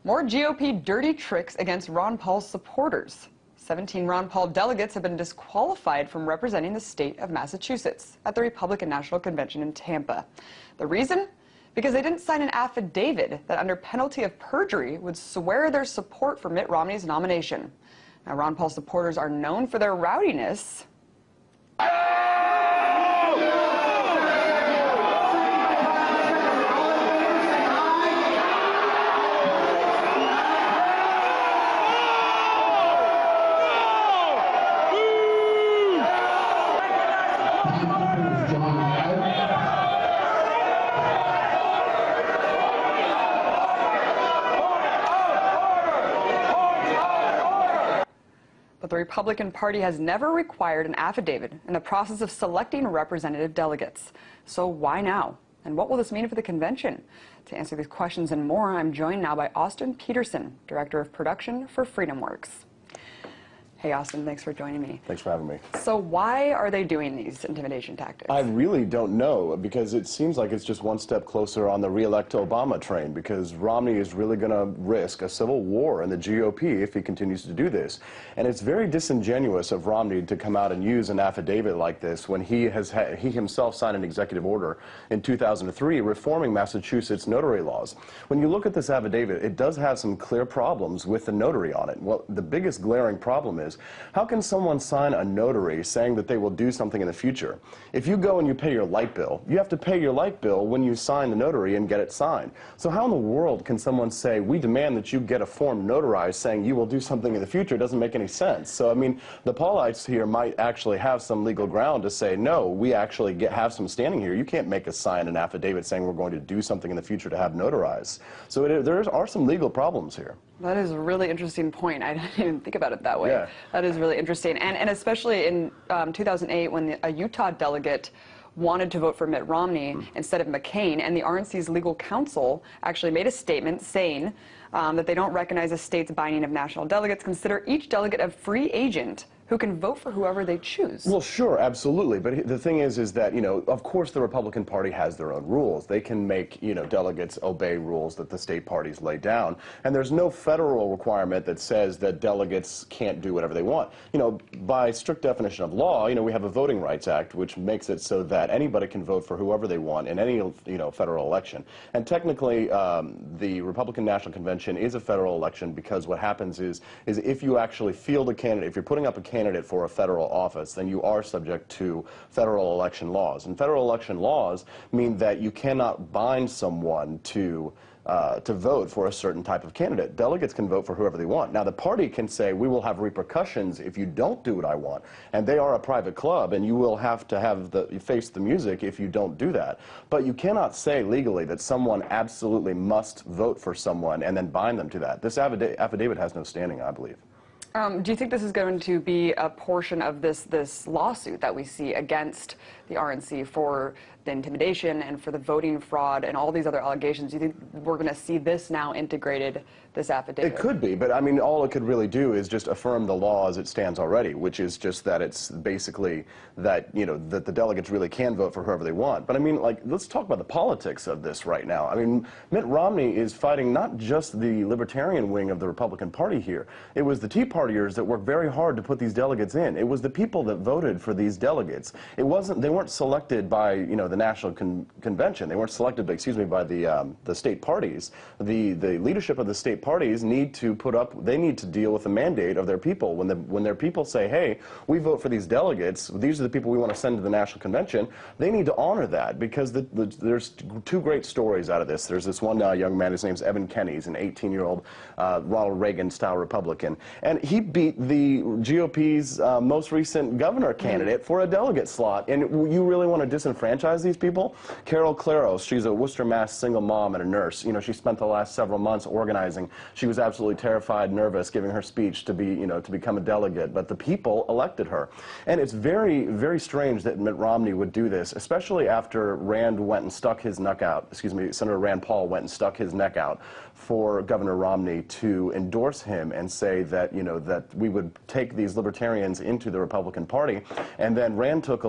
More GOP dirty tricks against Ron Paul's supporters. 17 Ron Paul delegates have been disqualified from representing the state of Massachusetts at the Republican National Convention in Tampa. The reason? Because they didn't sign an affidavit that, under penalty of perjury, would swear their support for Mitt Romney's nomination. Now, Ron Paul supporters are known for their rowdiness. But the Republican Party has never required an affidavit in the process of selecting representative delegates. So why now? And what will this mean for the convention? To answer these questions and more, I'm joined now by Austin Petersen, Director of Production for Freedom Works. Hey, Austin, thanks for joining me. Thanks for having me. So why are they doing these intimidation tactics? I really don't know, because it seems like it's just one step closer on the re-elect Obama train, because Romney is really going to risk a civil war in the GOP if he continues to do this. And it's very disingenuous of Romney to come out and use an affidavit like this when he himself signed an executive order in 2003 reforming Massachusetts notary laws. When you look at this affidavit, it does have some clear problems with the notary on it. Well, the biggest glaring problem is, how can someone sign a notary saying that they will do something in the future? If you go and you pay your light bill, you have to pay your light bill when you sign the notary and get it signed. So how in the world can someone say, we demand that you get a form notarized saying you will do something in the future? It doesn't make any sense. So, I mean, the Paulites here might actually have some legal ground to say, no, we actually have some standing here. You can't make us sign an affidavit saying we're going to do something in the future to have notarized. So there are some legal problems here. That is a really interesting point. I didn't even think about it that way. Yeah. That is really interesting. And especially in 2008, when a Utah delegate wanted to vote for Mitt Romney instead of McCain, and the RNC's legal counsel actually made a statement saying that they don't recognize a state's binding of national delegates, consider each delegate a free agent who can vote for whoever they choose. Well, sure, absolutely. But the thing is that, you know, of course the Republican Party has their own rules. They can make, you know, delegates obey rules that the state parties lay down. And there's no federal requirement that says that delegates can't do whatever they want. You know, by strict definition of law, you know, we have a Voting Rights Act, which makes it so that anybody can vote for whoever they want in any, you know, federal election. And technically, the Republican National Convention is a federal election, because what happens is if you actually field a candidate, if you're putting up a candidate for a federal office, then you are subject to federal election laws. And federal election laws mean that you cannot bind someone to vote for a certain type of candidate. Delegates can vote for whoever they want. Now, the party can say, we will have repercussions if you don't do what I want. And they are a private club, and you will have to face the music if you don't do that. But you cannot say legally that someone absolutely must vote for someone and then bind them to that. This affidavit has no standing, I believe. Do you think this is going to be a portion of this lawsuit that we see against the RNC for the intimidation and for the voting fraud and all these other allegations? Do you think we're going to see this now integrated, this affidavit? It could be, but I mean, all it could really do is just affirm the law as it stands already, which is just that it's basically that, you know, that the delegates really can vote for whoever they want. But I mean, like, let's talk about the politics of this right now. I mean, Mitt Romney is fighting not just the libertarian wing of the Republican Party here. It was the Tea Partiers that worked very hard to put these delegates in. It was the people that voted for these delegates. It wasn't, they weren't selected by, you know, the National Convention. They weren't selected, by the state parties. The leadership of the state parties need to they need to deal with the mandate of their people. When their people say, hey, we vote for these delegates, these are the people we want to send to the National Convention, they need to honor that, because there's two great stories out of this. There's this one young man, his name's Evan Kenney. He's an 18-year-old Ronald Reagan-style Republican, and he beat the GOP's most recent governor candidate for a delegate slot. And you really want to disenfranchise these people? Carol Claros, she's a Worcester, Mass. Single mom and a nurse. You know, she spent the last several months organizing. She was absolutely terrified, nervous, giving her speech to become a delegate, but the people elected her. And it's very, very strange that Mitt Romney would do this, especially after Senator Rand Paul went and stuck his neck out for Governor Romney to endorse him and say that, you know, that we would take these libertarians into the Republican Party. And then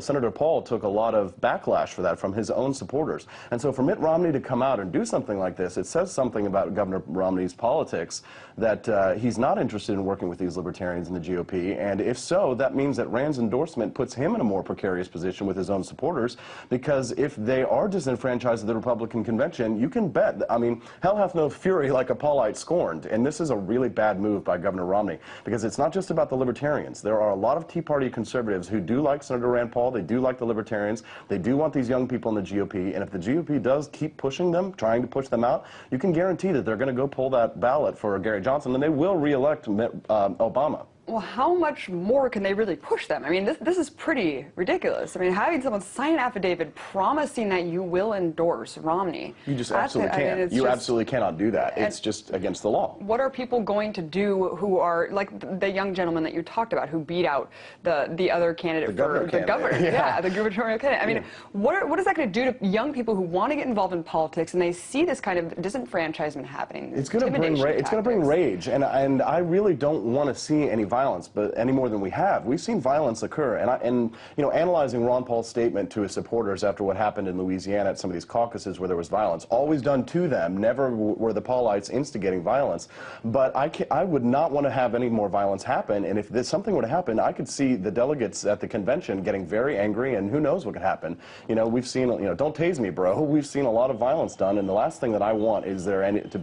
Senator Paul took a lot of backlash for that from his own supporters. And so for Mitt Romney to come out and do something like this, it says something about Governor Romney's politics, that he's not interested in working with these libertarians in the GOP. And if so, that means that Rand's endorsement puts him in a more precarious position with his own supporters, because if they are disenfranchised at the Republican convention, you can bet, I mean, hell hath no fury like a Paulite scorned. And this is a really bad move by Governor Romney, because it's not just about the libertarians. There are a lot of Tea Party conservatives who do like Senator Rand Paul. They do like the libertarians. They do want these young people in the GOP. And if the GOP does keep pushing them, trying to push them out, you can guarantee that they're going to go pull that ballot for Gary Johnson, and they will re-elect Obama. Well, how much more can they really push them? I mean, this is pretty ridiculous. I mean, having someone sign an affidavit promising that you will endorse Romney. You just absolutely can't. I mean, you absolutely cannot do that. It's just against the law. What are people going to do who are, like the young gentleman that you talked about, who beat out the other candidate for the governor? Yeah, the gubernatorial candidate. I mean, what is that going to do to young people who want to get involved in politics and they see this kind of disenfranchisement happening? It's going to bring rage, and I really don't want to see any violence, but any more than we have. We've seen violence occur, and you know, analyzing Ron Paul's statement to his supporters after what happened in Louisiana at some of these caucuses where there was violence, always done to them, never were the Paulites instigating violence. But I would not want to have any more violence happen, and if something were to happen, I could see the delegates at the convention getting very angry, and who knows what could happen. You know, we've seen, you know, don't tase me, bro. We've seen a lot of violence done, and the last thing that I want is there to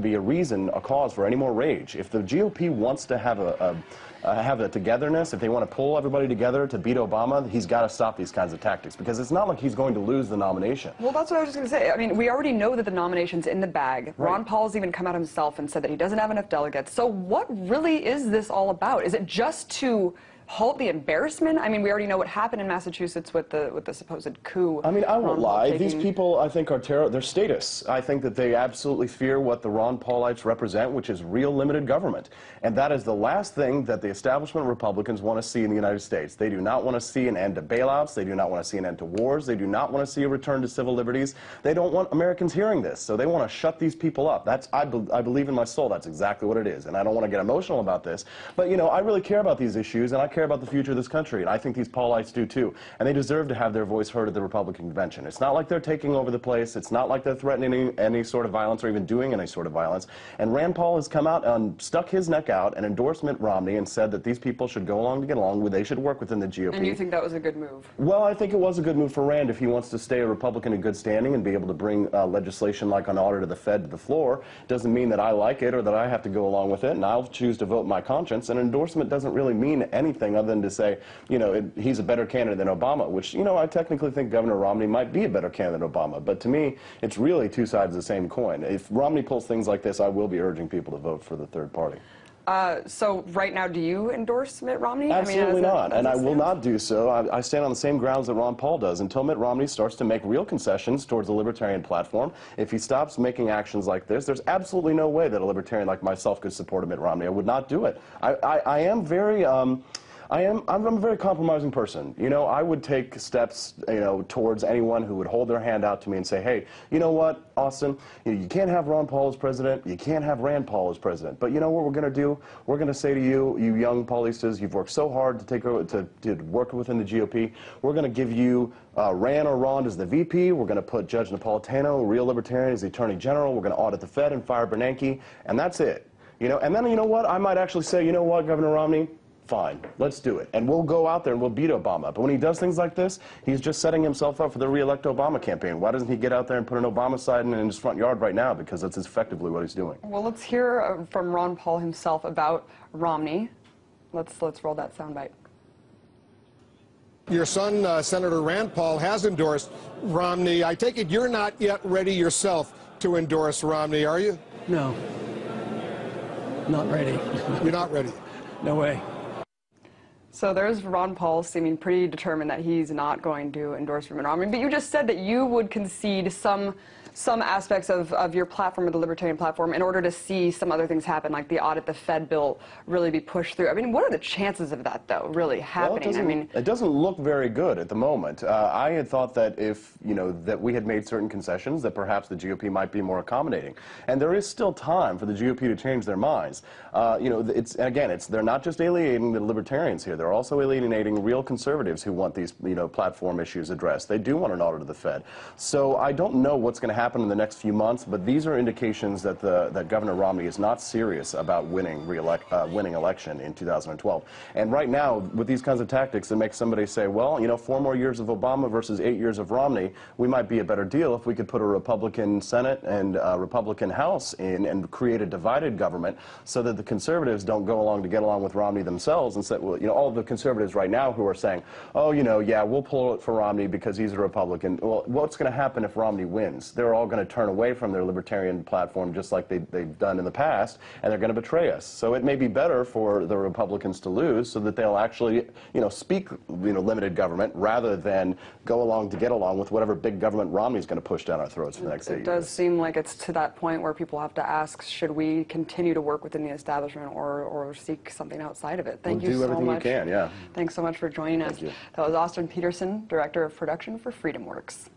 be a reason, a cause for any more rage. If the GOP wants to have a togetherness, if they want to pull everybody together to beat Obama, he's got to stop these kinds of tactics, because it's not like he's going to lose the nomination. Well, that's what I was just going to say. I mean, we already know that the nomination's in the bag. Right. Ron Paul's even come out himself and said that he doesn't have enough delegates. So what really is this all about? Is it just to halt the embarrassment? I mean, we already know what happened in Massachusetts with the supposed coup. I mean, I won't lie. These people, I think, are their status. I think that they absolutely fear what the Ron Paulites represent, which is real limited government. And that is the last thing that the establishment Republicans want to see in the United States. They do not want to see an end to bailouts. They do not want to see an end to wars. They do not want to see a return to civil liberties. They don't want Americans hearing this. So they want to shut these people up. I believe in my soul that's exactly what it is. And I don't want to get emotional about this. But, you know, I really care about these issues, and I care about the future of this country, and I think these Paulites do too, and they deserve to have their voice heard at the Republican convention. It's not like they're taking over the place. It's not like they're threatening any sort of violence or even doing any sort of violence. And Rand Paul has come out and stuck his neck out and endorsed Mitt Romney and said that these people should go along to get along, they should work within the GOP. And you think that was a good move? Well, I think it was a good move for Rand if he wants to stay a Republican in good standing and be able to bring legislation like an order to the Fed to the floor. Doesn't mean that I like it or that I have to go along with it, and I'll choose to vote my conscience. An endorsement doesn't really mean anything other than to say, you know, he's a better candidate than Obama, which, you know, I technically think Governor Romney might be a better candidate than Obama. But to me, it's really two sides of the same coin. If Romney pulls things like this, I will be urging people to vote for the third party. So right now, do you endorse Mitt Romney? Absolutely not, and I will not do so. I stand on the same grounds that Ron Paul does. Until Mitt Romney starts to make real concessions towards the libertarian platform, if he stops making actions like this, there's absolutely no way that a libertarian like myself could support a Mitt Romney. I would not do it. I am very... I'm a very compromising person. You know, I would take steps, you know, towards anyone who would hold their hand out to me and say, hey, you know what, Austin, you can't have Ron Paul as president, you can't have Rand Paul as president. But you know what we're going to do? We're going to say to you, you young Paulistas, you've worked so hard to take over, to work within the GOP. We're going to give you Rand or Ron as the VP. We're going to put Judge Napolitano, a real libertarian, as the Attorney General. We're going to audit the Fed and fire Bernanke, and that's it. You know, and then you know what? I might actually say, you know what, Governor Romney? Fine, let's do it. And we'll go out there and we'll beat Obama. But when he does things like this, he's just setting himself up for the re-elect Obama campaign. Why doesn't he get out there and put an Obama sign in his front yard right now? Because that's effectively what he's doing. Well, let's hear from Ron Paul himself about Romney. Let's roll that soundbite. Your son, Senator Rand Paul, has endorsed Romney. I take it you're not yet ready yourself to endorse Romney, are you? No. Not ready. You're not ready? No way. So there's Ron Paul seeming pretty determined that he's not going to endorse Mitt Romney. But you just said that you would concede some some aspects of your platform, or the libertarian platform, in order to see some other things happen, like the audit, the Fed bill really be pushed through. I mean, what are the chances of that, though, really happening? Well, it doesn't look very good at the moment. I had thought that if, that we had made certain concessions, that perhaps the GOP might be more accommodating. And there is still time for the GOP to change their minds. They're not just alienating the libertarians here. They're also alienating real conservatives who want these, platform issues addressed. They do want an audit of the Fed. So I don't know what's going to happen in the next few months, but these are indications that that Governor Romney is not serious about winning election in 2012. And right now, with these kinds of tactics, it makes somebody say, well, 4 more years of Obama versus 8 years of Romney, we might be a better deal if we could put a Republican Senate and a Republican House in and create a divided government so that the conservatives don't go along to get along with Romney themselves and say, well, all the conservatives right now who are saying, oh, yeah, we'll pull it for Romney because he's a Republican. Well, what's going to happen if Romney wins? They're all going to turn away from their libertarian platform just like they've done in the past, and they're going to betray us. So it may be better for the Republicans to lose so that they'll actually, speak, limited government rather than go along to get along with whatever big government Romney's going to push down our throats for the next 8 years. It does seem like it's to that point where people have to ask, should we continue to work within the establishment or seek something outside of it? Thank you so much. We'll do everything we can, yeah. Thanks so much for joining us. Thank you. That was Austin Petersen, Director of Production for Freedom Works.